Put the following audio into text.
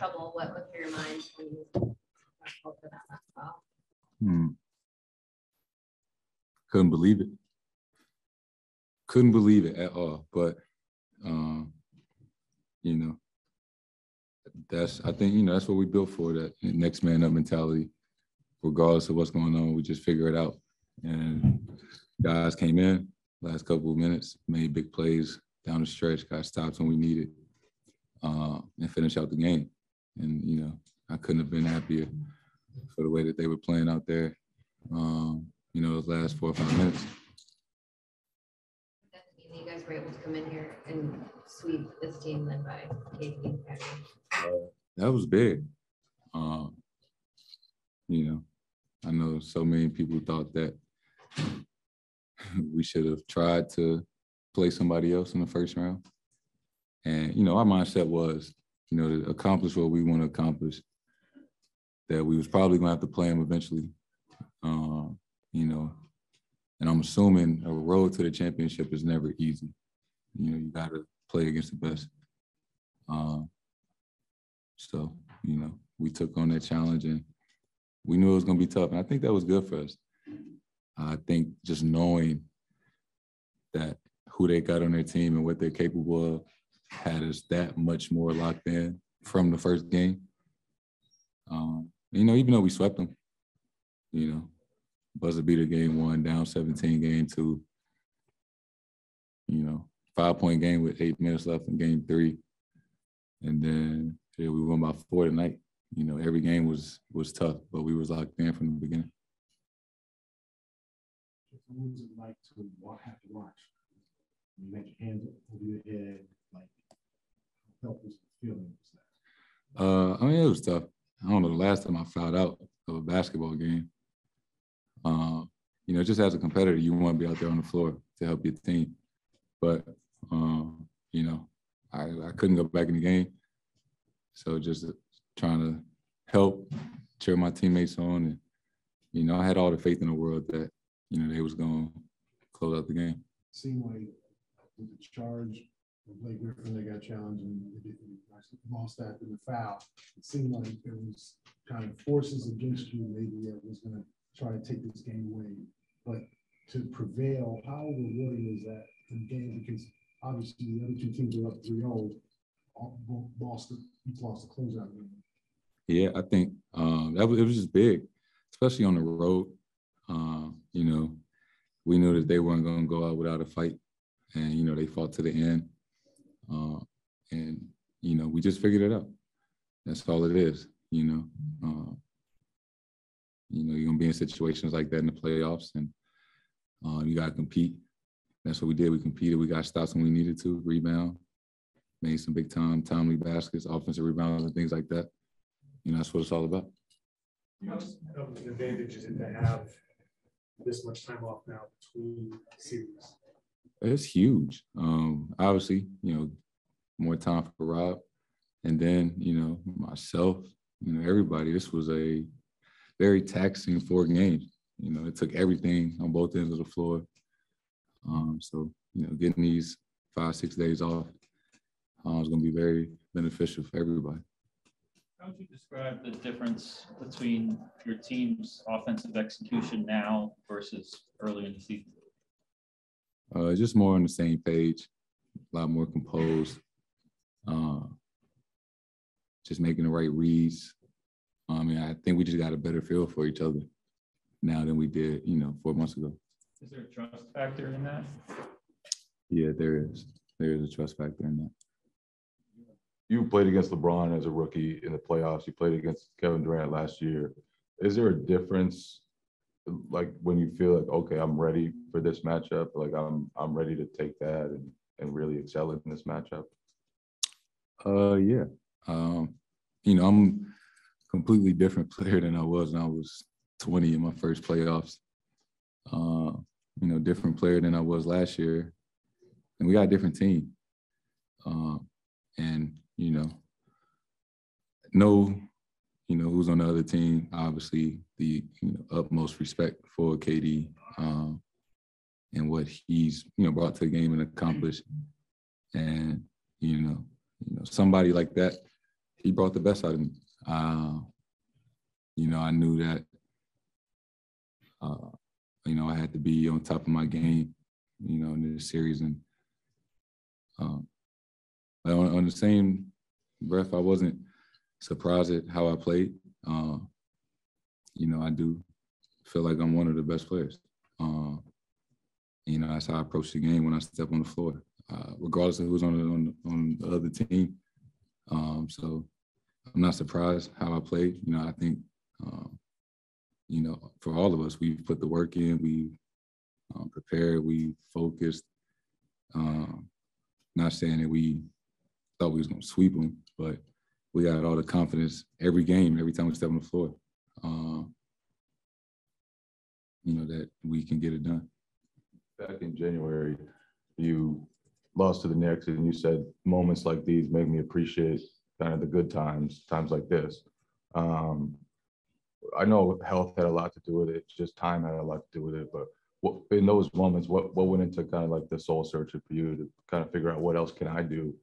trouble, what went through your mind when you for that basketball? Couldn't believe it. Couldn't believe it at all. But, you know, I think, that's what we built for, that next man up mentality. Regardless of what's going on, we just figure it out. And guys came in last couple of minutes, made big plays down the stretch, got stops when we needed, and finished out the game. And, I couldn't have been happier for the way that they were playing out there, those last 4 or 5 minutes. You guys were able to come in here and sweep this team led by KD. That was big. I know so many people thought that we should have tried to play somebody else in the first round. And, our mindset was, to accomplish what we want to accomplish, that we was probably going to have to play them eventually, and I'm assuming a road to the championship is never easy. You got to play against the best. So, we took on that challenge and we knew it was going to be tough. And I think that was good for us. I think just knowing that who they got on their team and what they're capable of had us that much more locked in from the first game. Even though we swept them, buzzer beater game 1, down 17 game 2, 5-point game with 8 minutes left in game 3. And then we won by 4 tonight. Every game was tough, but we was locked in from the beginning. What was it like to have to watch? You make your hands over your head, like how helpless the feeling was that? It was tough. I don't know the last time I fouled out of a basketball game. Just as a competitor, you want to be out there on the floor to help your team. But, I couldn't go back in the game. So just trying to help cheer my teammates on. And, I had all the faith in the world that, they was going to close out the game. It seemed like with the charge of Blake Griffin, they got challenged and they lost that in the foul. It seemed like there was kind of forces against you maybe that was going to try to take this game away. But to prevail, how rewarding is that in the game? Because obviously the other two teams were up 3-0. Lost the closeout game. Yeah, I think it was just big, especially on the road. We knew that they weren't going to go out without a fight, and they fought to the end. And we just figured it out. That's all it is. You're gonna be in situations like that in the playoffs, and you gotta compete. That's what we did. We competed. We got stops when we needed to, rebound, made some big timely baskets, offensive rebounds, and things like that. That's what it's all about. How much of an advantage is it to have this much time off now between series? It's huge. Obviously, more time for Rob, and then myself, everybody. This was a very taxing 4 games. It took everything on both ends of the floor. So getting these 5-6 days off is going to be very beneficial for everybody. How would you describe the difference between your team's offensive execution now versus early in the season? Just more on the same page, a lot more composed, just making the right reads. I think we just got a better feel for each other now than we did, 4 months ago. Is there a trust factor in that? Yeah, there is. There is a trust factor in that. You played against LeBron as a rookie in the playoffs. You played against Kevin Durant last year. Is there a difference, like when you feel like, okay, I'm ready for this matchup, like I'm ready to take that and really excel in this matchup? Yeah. I'm a completely different player than I was when I was 20 in my first playoffs. Different player than I was last year. And we got a different team. And know, who's on the other team. Obviously, the utmost respect for KD and what he's brought to the game and accomplished. And somebody like that, he brought the best out of me. You know, I knew that, you know, I had to be on top of my game, you know, in this series. And but on the same breath, I wasn't surprised at how I played. You know, I do feel like I'm one of the best players. You know, that's how I approach the game when I step on the floor, regardless of who's on the other team. So I'm not surprised how I played. You know, I think, you know, for all of us, we've put the work in, we prepared, we focused. Not saying that we thought we was going to sweep them, but we got all the confidence every game, every time we step on the floor, you know, that we can get it done. Back in January, you lost to the Knicks, and you said moments like these make me appreciate kind of the good times, times like this. I know health had a lot to do with it, just time had a lot to do with it, but in those moments, what went into kind of like the soul searching for you to kind of figure out what else can I do